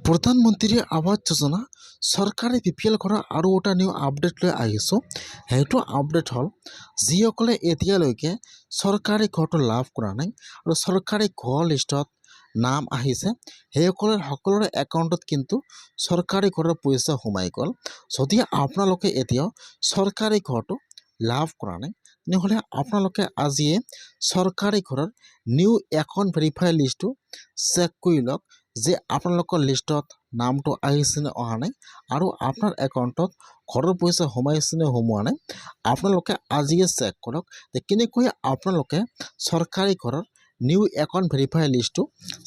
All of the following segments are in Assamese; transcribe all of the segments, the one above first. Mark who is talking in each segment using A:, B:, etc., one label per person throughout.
A: প্ৰধানমন্ত্ৰী আৱাস যোজনা চৰকাৰে BPL কৰা আৰু এটা নিউ আপডেট লৈ আহিছোঁ। সেইটো আপডেট হ'ল যিসকলে এতিয়ালৈকে চৰকাৰী ঘৰটো লাভ কৰা নাই আৰু চৰকাৰী ঘৰ লিষ্টত নাম আহিছে সেইসকলৰ সকলোৰে একাউণ্টত কিন্তু চৰকাৰী ঘৰৰ পইচা সোমাই গ'ল। যদি আপোনালোকে এতিয়াও চৰকাৰী ঘৰটো লাভ কৰা নাই তেনেহ'লে আপোনালোকে আজিয়ে চৰকাৰী ঘৰৰ নিউ একাউণ্ট ভেৰিফাই লিষ্টটো চেক কৰি লওক যে আপোনালোকৰ লিষ্টত নামটো আহিছে নে অহা নাই আৰু আপোনাৰ একাউণ্টত ঘৰৰ পইচা সোমাইছে নে সোমোৱা নাই। আপোনালোকে আজিয়ে চেক কৰক যে কেনেকৈ আপোনালোকে চৰকাৰী ঘৰৰ নিউ একাউণ্ট ভেৰিফাই লিষ্টটো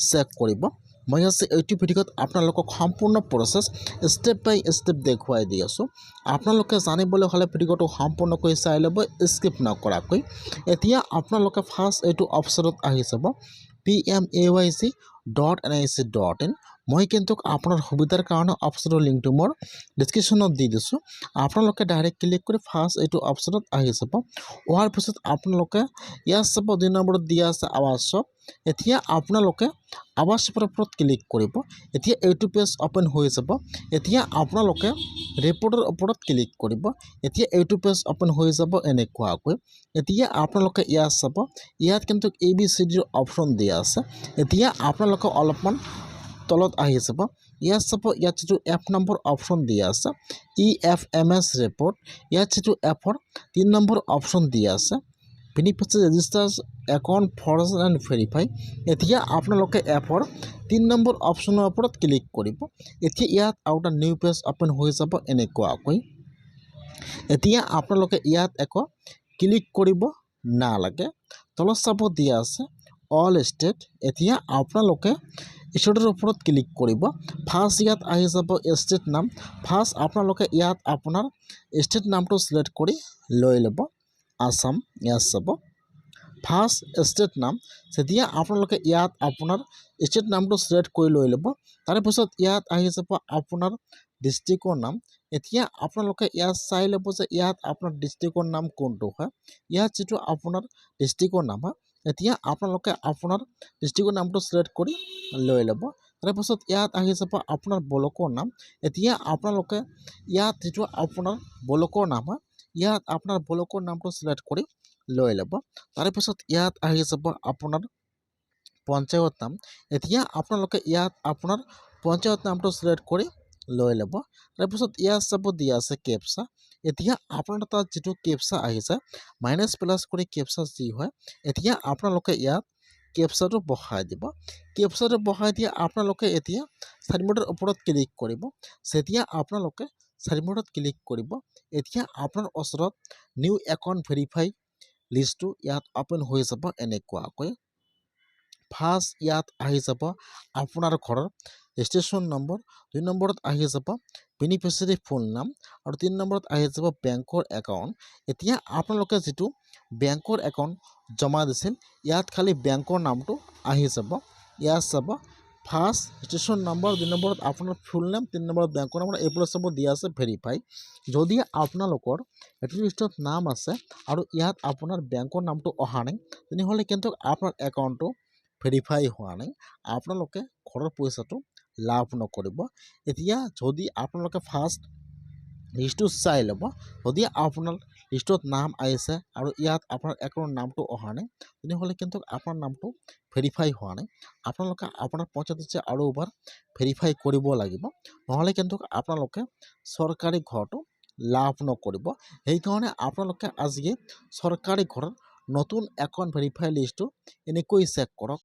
A: চেক কৰিব। মই আজি এইটো ভিডিঅ'ত আপোনালোকক সম্পূৰ্ণ প্ৰচেছ ষ্টেপ বাই ষ্টেপ দেখুৱাই দি আছোঁ। আপোনালোকে জানিবলৈ হ'লে ভিডিঅ'টো সম্পূৰ্ণকৈ চাই ল'ব স্কিপ নকৰাকৈ। এতিয়া আপোনালোকে ফাৰ্ষ্ট এইটো অপশ্যনত আহি যাব PMAYG.NIC.in। মই কিন্তু আপোনাৰ সুবিধাৰ কাৰণে অপশ্যনৰ লিংকটো মোৰ ডিছক্ৰিপশ্যনত দি দিছোঁ। আপোনালোকে ডাইৰেক্ট ক্লিক কৰি ফাৰ্ষ্ট এইটো অপশ্যনত আহি যাব। অহাৰ পিছত আপোনালোকে ইয়াত চাব 2 নম্বৰত দিয়া আছে আৱাস শ্বপ। এতিয়া আপোনালোকে আৱাস শ্বপৰ ওপৰত ক্লিক কৰিব। এতিয়া এইটো পেজ অ'পেন হৈ যাব। এতিয়া আপোনালোকে ৰিপৰ্টৰ ওপৰত ক্লিক কৰিব। এতিয়া এইটো পেজ অ'পেন হৈ যাব এনেকুৱাকৈ। এতিয়া আপোনালোকে ইয়াত চাব, ইয়াত কিন্তু ABCDৰ অপশ্যন দিয়া আছে। এতিয়া আপোনালোকে অলপমান তলত আহি যাব, ইয়াত চাব, ইয়াত যিটো F নম্বৰ অপশ্যন দিয়া আছে EFMS ৰিপৰ্ট, ইয়াত যিটো Fৰ 3 নম্বৰ অপশ্যন দিয়া আছে beneficiary registers account forge and verify. এতিয়া আপোনালোকে Fৰ 3 নম্বৰ অপশ্যনৰ ওপৰত ক্লিক কৰিব। এতিয়া ইয়াত আৰু এটা নিউ পেজ অ'পেন হৈ যাব এনেকুৱাকৈ। এতিয়া আপোনালোকে ইয়াত একো ক্লিক কৰিব নালাগে, তলত চাব দিয়া আছে অল ষ্টেট। এতিয়া আপোনালোকে ষ্টেটৰ ওপৰত ক্লিক কৰিব। ফাৰ্ষ্ট ইয়াত আহি যাব ষ্টেট নাম। ফাৰ্ষ্ট আপোনালোকে ইয়াত আপোনাৰ ষ্টেট নামটো চিলেক্ট কৰি লৈ ল'ব আছাম। ইয়াত চাব ফাৰ্ষ্ট ষ্টেট নাম। যেতিয়া আপোনালোকে ইয়াত আপোনাৰ ষ্টেট নামটো চিলেক্ট কৰি লৈ ল'ব, তাৰপিছত ইয়াত আহি যাব আপোনাৰ ডিষ্ট্ৰিক্টৰ নাম। এতিয়া আপোনালোকে ইয়াত চাই ল'ব যে ইয়াত আপোনাৰ ডিষ্ট্ৰিক্টৰ নাম কোনটো হয়। ইয়াত যিটো আপোনাৰ ডিষ্ট্ৰিক্টৰ নাম হয়, এতিয়া আপোনালোকে আপোনাৰ ডিষ্ট্ৰিক্টৰ নামটো চিলেক্ট কৰি লৈ ল'ব। তাৰপিছত ইয়াত আহি যাব আপোনাৰ ব্লকৰ নাম। এতিয়া আপোনালোকে ইয়াত যিটো আপোনাৰ ব্লকৰ নাম হয়, ইয়াত আপোনাৰ ব্লকৰ নামটো চিলেক্ট কৰি লৈ ল'ব। তাৰপিছত ইয়াত আহি যাব আপোনাৰ পঞ্চায়ত নাম। এতিয়া আপোনালোকে ইয়াত আপোনাৰ পঞ্চায়ত নামটো চিলেক্ট কৰি লৈ ল'ব। তাৰপিছত ইয়াত চাব দিয়া আছে কেপচা। এতিয়া আপোনাৰ তাত যিটো কেপচা আহিছে মাইনাছ+ কৰি কেপচা যি হয়, এতিয়া আপোনালোকে ইয়াত কেপচাটো বহাই দিব। কেপচাটো বহাই দিয়ে আপোনালোকে এতিয়া চাবমিটৰ ওপৰত ক্লিক কৰিব। যেতিয়া আপোনালোকে চাবমিটত ক্লিক কৰিব, এতিয়া আপোনাৰ ওচৰত নিউ একাউণ্ট ভেৰিফাই লিষ্টটো ইয়াত অ'পেন হৈ যাব এনেকুৱাকৈ। ফাৰ্ষ্ট ইয়াত আহি যাব আপোনাৰ ঘৰৰ ৰেজিষ্ট্ৰেশ্যন নম্বৰ, 2 নম্বৰত আহি যাব বেনিফিচিয়াৰী ফুল নাম আৰু 3 নম্বৰত আহি যাব বেংকৰ একাউণ্ট। এতিয়া আপোনালোকে যিটো বেংকৰ একাউণ্ট জমা দিছিল, ইয়াত খালি বেংকৰ নামটো আহি যাব। ইয়াত চাব ফাৰ্ষ্ট ৰেজিষ্ট্ৰেশ্যন নম্বৰ, 2 নম্বৰত আপোনাৰ ফুল নেম, 3 নম্বৰত বেংকৰ নম্বৰ, এইবোৰ চাব দিয়া আছে ভেৰিফাই। যদি আপোনালোকৰ এইটো লিষ্টত নাম আছে আৰু ইয়াত আপোনাৰ বেংকৰ নামটো অহা নাই তেনেহ'লে কিন্তু আপোনাৰ একাউণ্টটো ভেৰিফাই হোৱা নাই, আপোনালোকে ঘৰৰ পইচাটো লাভ নকৰিব। এতিয়া যদি আপোনালোকে ফাৰ্ষ্ট লিষ্টটো চাই ল'ব, যদি আপোনাৰ লিষ্টত নাম আহিছে আৰু ইয়াত আপোনাৰ একাউণ্ট নামটো অহা নাই তেনেহ'লে কিন্তু আপোনাৰ নামটো ভেৰিফাই হোৱা নাই। আপোনালোকে আপোনাৰ পঞ্চায়তত আৰু এবাৰ ভেৰিফাই কৰিব লাগিব, নহ'লে কিন্তু আপোনালোকে চৰকাৰী ঘৰটো লাভ নকৰিব। সেইকাৰণে আপোনালোকে আজিয়ে চৰকাৰী ঘৰৰ নতুন একাউণ্ট ভেৰিফাই লিষ্টটো এনেকৈ চেক কৰক।